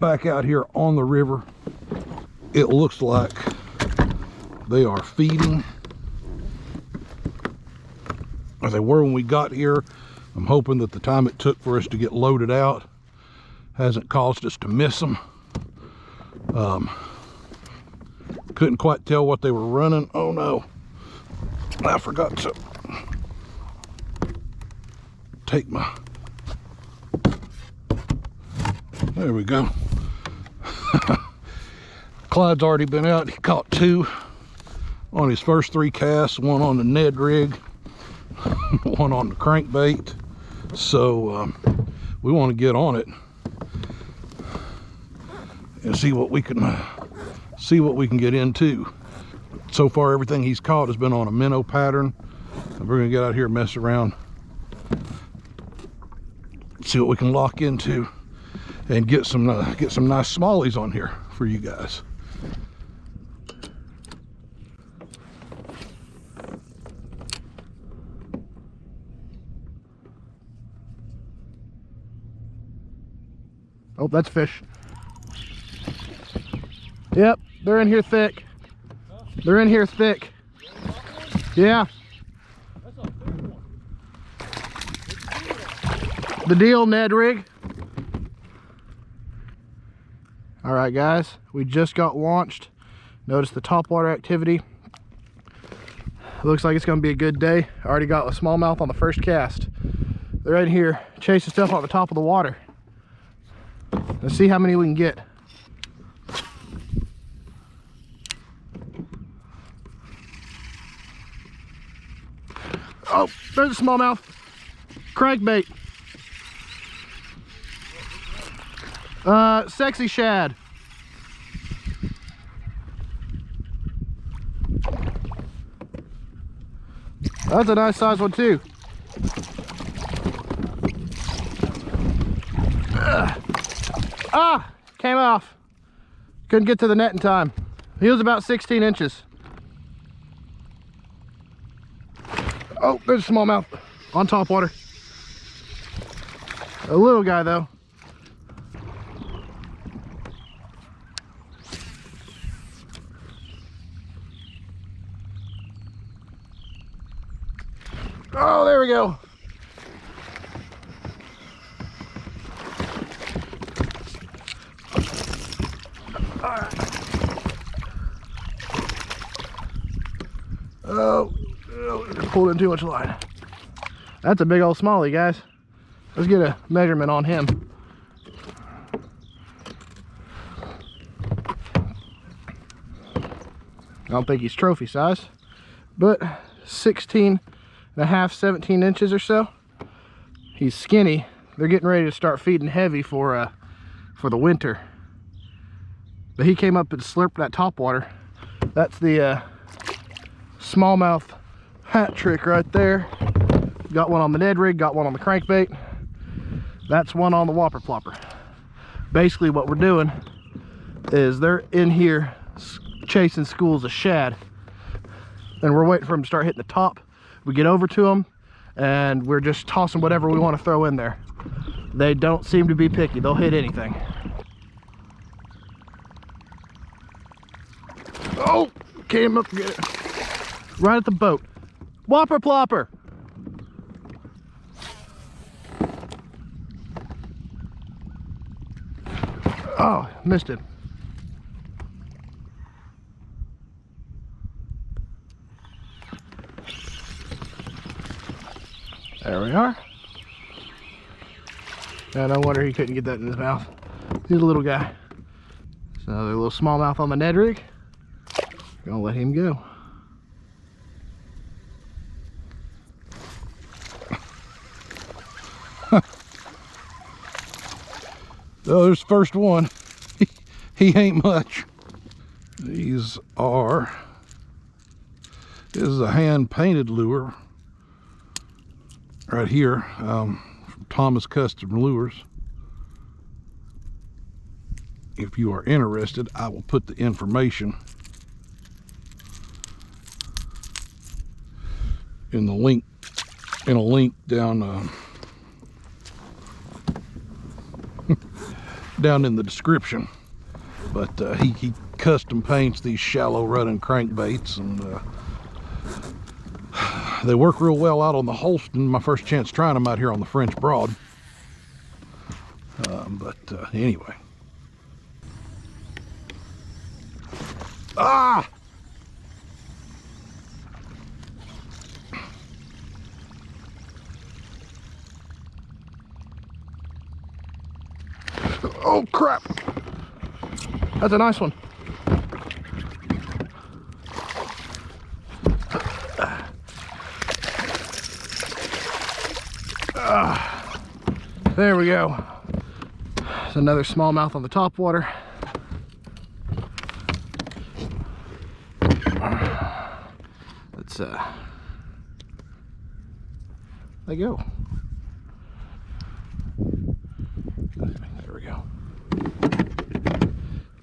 back out here on the river. It looks like they are feeding as they were when we got here. I'm hoping that the time it took for us to get loaded out hasn't caused us to miss them. Couldn't quite tell what they were running. Oh no, I forgot to take my, there we go. Clyde's already been out. He caught 2 on his first 3 casts, 1 on the Ned rig, 1 on the crankbait. So we want to get on it and see what we can get into. So far everything he's caught has been on a minnow pattern. And we're gonna get out here and mess around, see what we can lock into, and get some nice smallies on here for you guys. Oh, that's fish. Yep, they're in here thick. They're in here thick. Yeah. The deal, Ned rig. All right, guys, we just got launched. Notice the topwater activity. It looks like it's gonna be a good day. I already got a smallmouth on the first cast. They're right here chasing stuff on the top of the water. Let's see how many we can get. Oh, there's a smallmouth. Crankbait. Sexy shad. That's a nice size one too. Ah, came off. Couldn't get to the net in time. He was about 16 inches. Oh, there's a smallmouth on topwater. A little guy though. Oh, there we go. All right. Oh, pulled in too much line. That's a big old smallie, guys. Let's get a measurement on him. I don't think he's trophy size, but 16 and a half, 17 inches or so. He's skinny. They're getting ready to start feeding heavy for the winter. But he came up and slurped that topwater. That's the smallmouth hat trick right there. Got one on the Ned rig, got one on the crankbait. That's one on the whopper plopper. Basically what we're doing is they're in here chasing schools of shad, and we're waiting for them to start hitting the top. We get over to them and we're just tossing whatever we want to throw in there. They don't seem to be picky. They'll hit anything. Oh, came up right at the boat. Whopper plopper. Oh, missed him. There we are. Yeah, no wonder he couldn't get that in his mouth. He's a little guy. So another little smallmouth on the Ned rig. Gonna let him go. Oh, there's the first one. He ain't much. These are, this is a hand painted lure right here, from Thomas Custom Lures. If you are interested, I will put the information in the link, in down in the description. But he custom paints these shallow running crankbaits, and they work real well out on the Holston. My first chance trying them out here on the French Broad. Anyway. Ah! Oh crap! That's a nice one. There we go. There's another smallmouth on the topwater. Let's there we go. There we go.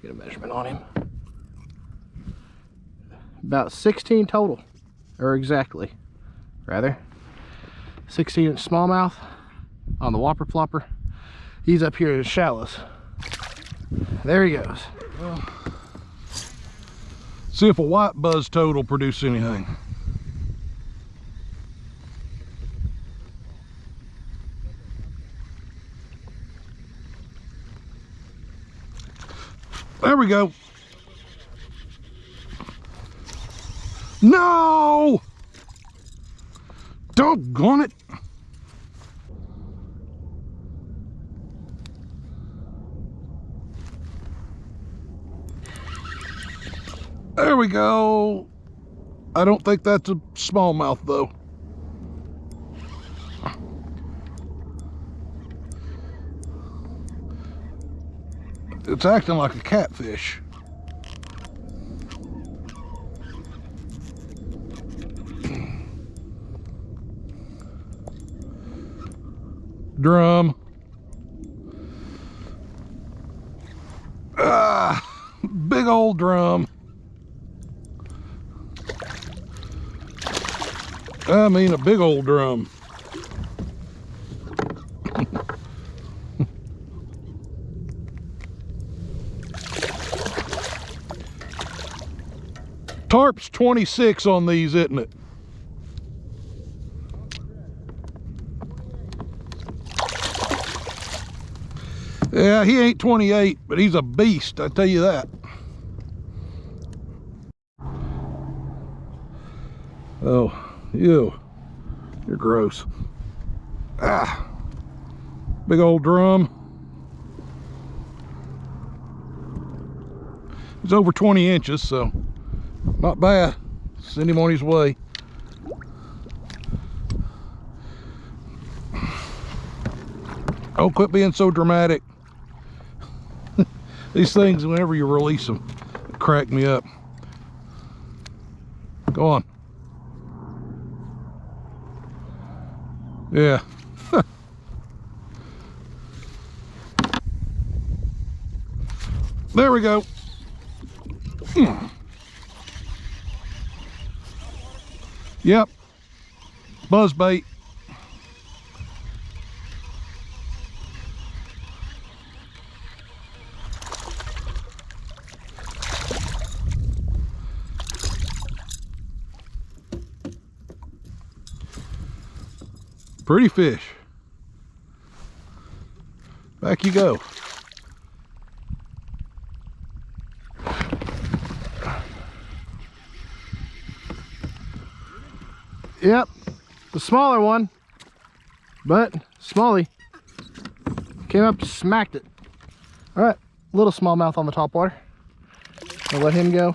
Get a measurement on him. About 16 total, or exactly, rather. 16-inch smallmouth on the whopper plopper. He's up here in the shallows. There he goes. Well, see if a white buzz toad will produce anything. There we go. No! Doggone it. There we go. I don't think that's a smallmouth though. It's acting like a catfish. Drum. Ah, big old drum. I mean, a big old drum. Tarp's 26 on these, isn't it? Yeah, he ain't 28, but he's a beast, I tell you that. Oh, ew, you're gross. Ah, big old drum. He's over 20 inches, so not bad. Send him on his way. Oh, quit being so dramatic. These things, whenever you release them, crack me up. Go on. Yeah. There we go. Yep. Buzz bait. Pretty fish. Back you go. Yep, the smaller one, but Smalley came up, smacked it. All right, little smallmouth on the topwater. I'll let him go.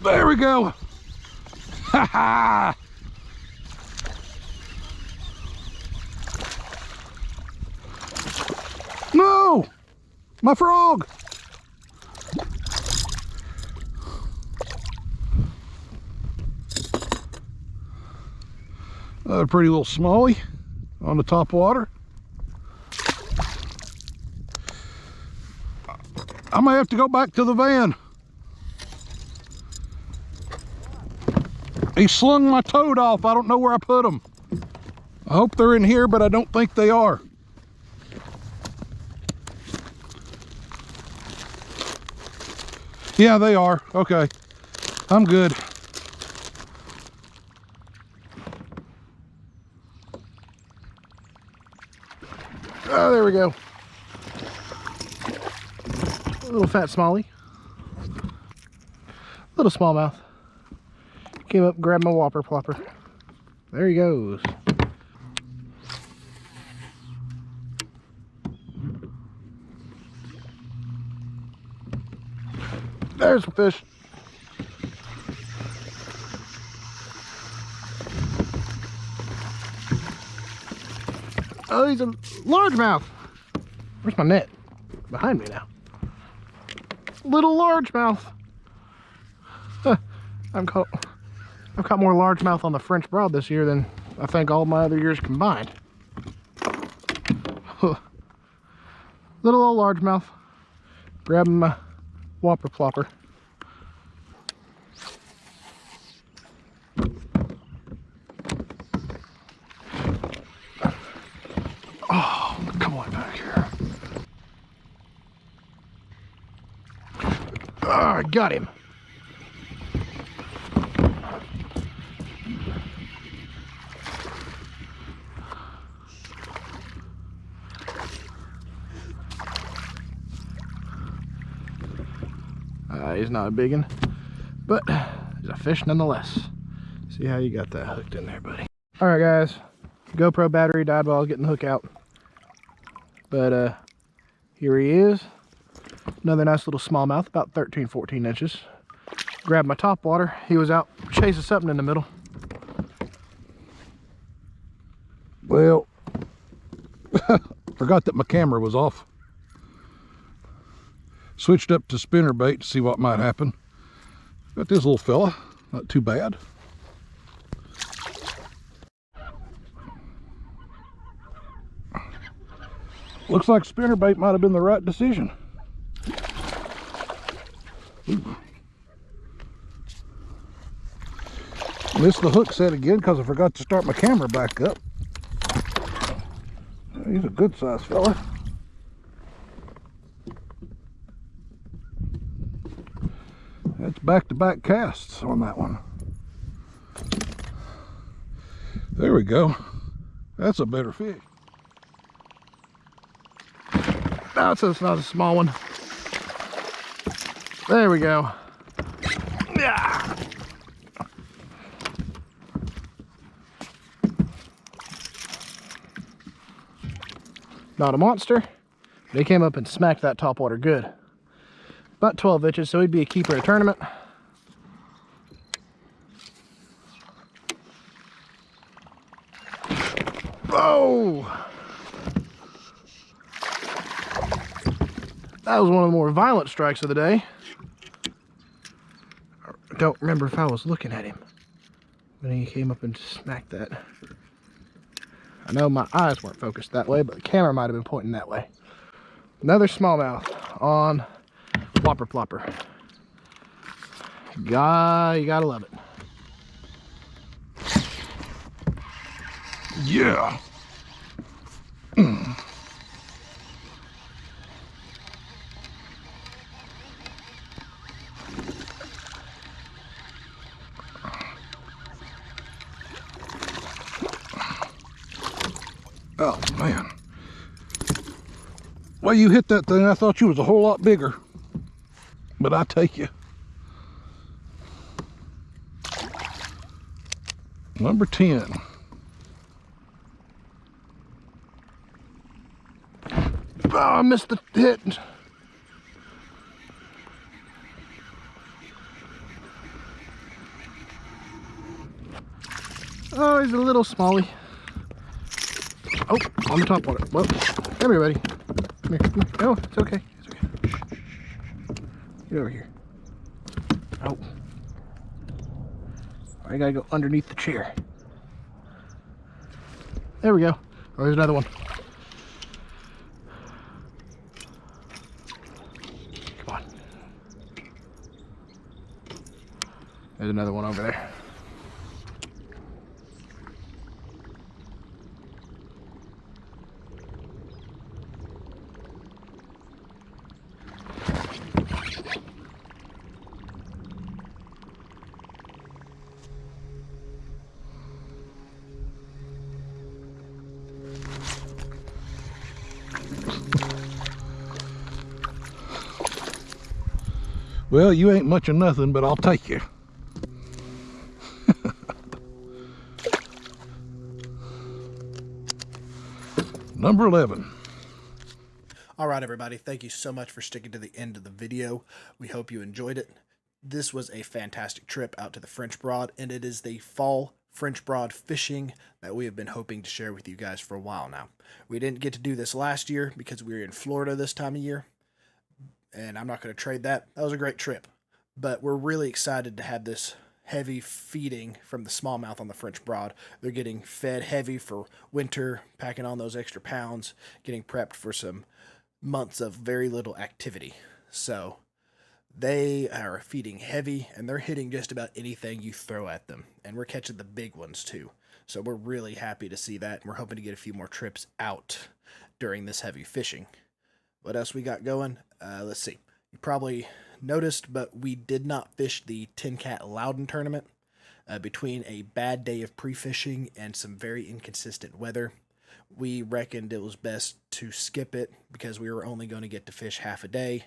There we go. Ha ha. No, my frog. A pretty little smallie on the top water. I may have to go back to the van. He slung my toad off. I don't know where I put them. I hope they're in here, but I don't think they are. Yeah, they are. Okay. I'm good. Oh, there we go. A little fat smallie. Little smallmouth. Came up, grabbed my whopper plopper. There he goes. There's a fish. Oh, he's a largemouth. Where's my net? Behind me now. Little largemouth. Huh. I've caught more largemouth on the French Broad this year than I think all my other years combined. Huh. Little old largemouth. Grabbing my whopper plopper. Oh, come on back here. Oh, I got him. He's not a big one, but he's a fish nonetheless. See how you got that hooked in there, buddy. All right, guys. GoPro battery died while I was getting the hook out. But here he is. Another nice little smallmouth, about 13, 14 inches. Grabbed my topwater. He was out chasing something in the middle. Well, forgot that my camera was off. Switched up to spinnerbait to see what might happen. Got this little fella, not too bad. Looks like spinnerbait might have been the right decision. Ooh. Missed the hook set again because I forgot to start my camera back up. He's a good sized fella. That's back-to-back casts on that one. There we go. That's a better fish. No, it's not a small one. There we go. Yeah. Not a monster. But he came up and smacked that topwater good. About 12 inches, so he'd be a keeper at a tournament. Oh! That was one of the more violent strikes of the day. I don't remember if I was looking at him when he came up and smacked that. I know my eyes weren't focused that way, but the camera might have been pointing that way. Another smallmouth on whopper plopper. You gotta love it. Yeah. Oh man. Well, you hit that thing, I thought you was a whole lot bigger. But I take you. Number 10. Oh, I missed the hit. Oh, he's a little smallie. Oh, on the top water. Well, come here, buddy. Come here. Come here. No, it's okay. It's okay. Shh, shh, shh. Get over here. Oh. I gotta go underneath the chair. There we go. Oh, there's another one. Come on. There's another one over there. Well, you ain't much of nothing, but I'll take you. Number 11. All right, everybody. Thank you so much for sticking to the end of the video. We hope you enjoyed it. This was a fantastic trip out to the French Broad, and it is the fall French Broad fishing that we have been hoping to share with you guys for a while now. We didn't get to do this last year because we were in Florida this time of year, and I'm not going to trade that. That was a great trip, but we're really excited to have this heavy feeding from the smallmouth on the French Broad. They're getting fed heavy for winter, packing on those extra pounds, getting prepped for some months of very little activity. So they are feeding heavy, and they're hitting just about anything you throw at them, and we're catching the big ones too. So we're really happy to see that, and we're hoping to get a few more trips out during this heavy fishing. What else we got going? Let's see. You probably noticed, but we did not fish the Tin Cat Loudon tournament. Between a bad day of pre-fishing and some very inconsistent weather, we reckoned it was best to skip it because we were only going to get to fish half a day,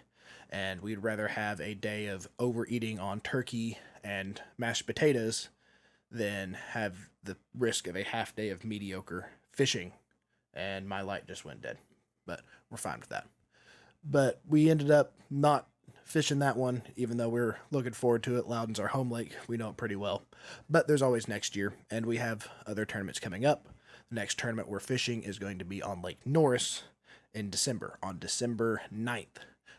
and we'd rather have a day of overeating on turkey and mashed potatoes than have the risk of a half day of mediocre fishing. And my light just went dead, but we're fine with that. But we ended up not fishing that one, even though we're looking forward to it. Loudon's our home lake. We know it pretty well. But there's always next year, and we have other tournaments coming up. The next tournament we're fishing is going to be on Lake Norris in December, on December 9th.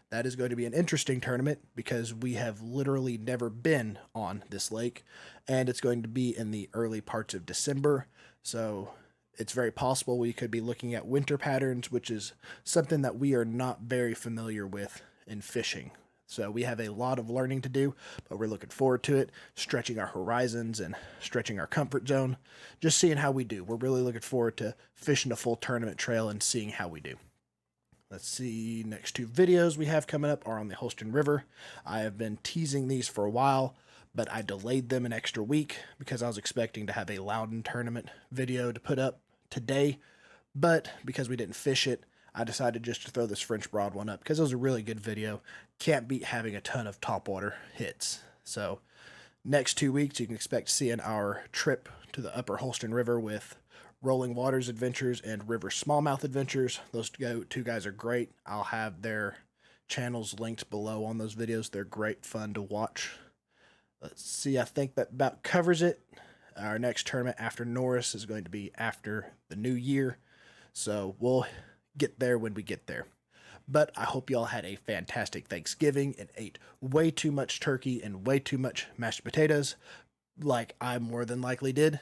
That is going to be an interesting tournament because we have literally never been on this lake, and it's going to be in the early parts of December. So it's very possible we could be looking at winter patterns, which is something that we are not very familiar with in fishing. So we have a lot of learning to do, but we're looking forward to it, stretching our horizons and stretching our comfort zone, just seeing how we do. We're really looking forward to fishing a full tournament trail and seeing how we do. Let's see, next two videos we have coming up are on the Holston River. I have been teasing these for a while, but I delayed them an extra week because I was expecting to have a Loudon tournament video to put up today, but because we didn't fish it, I decided just to throw this French Broad one up because it was a really good video. Can't beat having a ton of topwater hits. So next 2 weeks, you can expect seeing our trip to the upper Holston River with Rolling Waters Adventures and River Smallmouth Adventures. Those two guys are great. I'll have their channels linked below on those videos. They're great fun to watch. Let's see, I think that about covers it. Our next tournament after Norris is going to be after the new year. So we'll get there when we get there. But I hope y'all had a fantastic Thanksgiving and ate way too much turkey and way too much mashed potatoes, like I more than likely did.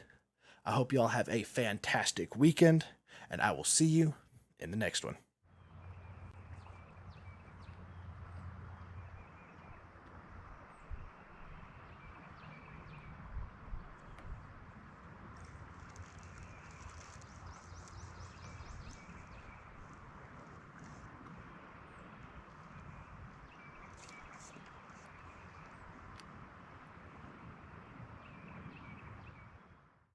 I hope y'all have a fantastic weekend, and I will see you in the next one.